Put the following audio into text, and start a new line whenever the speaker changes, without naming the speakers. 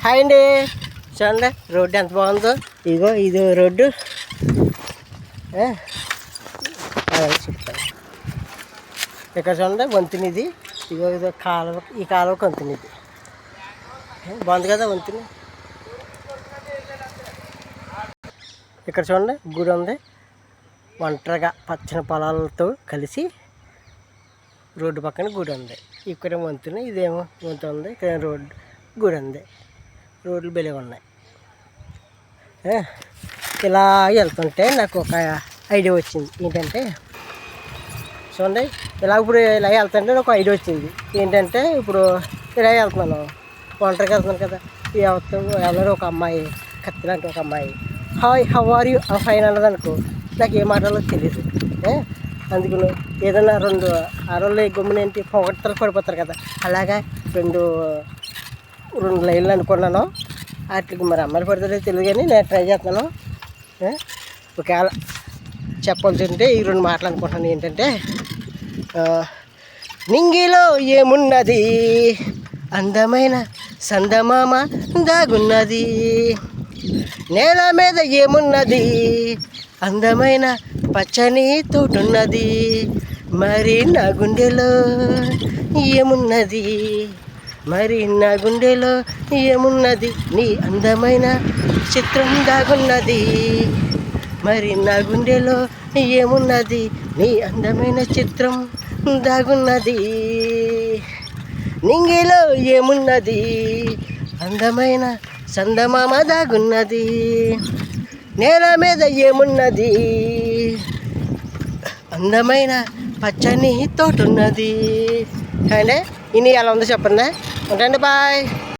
Hi అండి, చూడండి road ఎంత బాగుందో. ఇగో ఇది రోడ్డు చెప్తాను. ఇక్కడ చూడండి వంతుని ఇది. ఇగో ఇదో కాలువ, ఈ కాలువ వంతుని ఇది. బాగుంది కదా వంతుని. ఇక్కడ చూడండి గుడి ఉంది, ఒంటరిగా పచ్చని పొలాలతో కలిసి రోడ్డు పక్కన గుడి ఉంది. ఇక్కడ వంతుని, ఇదేమో వంతు ఉంది, ఇక్కడ రోడ్డు గుడి ఉంది. రోడ్లు బెలే ఉన్నాయి. ఇలా వెళ్తుంటే నాకు ఒక ఐడియా వచ్చింది. ఏంటంటే చూడండి, ఇప్పుడు ఇలా వెళ్తుంటే నాకు ఐడియా వచ్చింది. ఏంటంటే ఇప్పుడు ఇలా వెళ్తున్నాను, ఒంటరికి వెళ్తున్నాను కదా. ఎవరో ఒక అమ్మాయి, కత్తి లాంటి ఒక అమ్మాయి, hi how are you fine అన్నది అనుకో, నాకు ఏ మాటలో తెలియదు. అందుకు ఏదైనా రెండు ఆరోళ్ళు గమ్మునేంటి పొగట్టలు పడిపోతారు కదా, అలాగా రెండు లైన్లు అనుకున్నాను. వాటికి మరి అమ్మాయిలు పడుతుందో తెలియదు, కానీ నేను ట్రై చేస్తున్నాను. ఒకవేళ చెప్పాల్సి ఉంటే ఈ రెండు మాటలు అనుకుంటున్నాను. ఏంటంటే నింగిలో ఏమున్నది, అందమైన సందమామ దాగున్నది, నేల మీద ఏమున్నది, అందమైన పచ్చని తోటున్నది, మరి నా గుండెలో ఏమున్నది, మరి నా గుండెలో ఏమున్నది, నీ అందమైన చిత్రం దాగున్నది, మరి నా గుండెలో ఏమున్నది, నీ అందమైన చిత్రం దాగున్నది, నింగిలో ఏమున్నది, అందమైన సందమామ దాగున్నది, నేల మీద ఏమున్నది, అందమైన పచ్చని తోటున్నది. అంటే ఇని ఎలా ఉందో చెప్పండి. ఉంటాండి, బాయ్.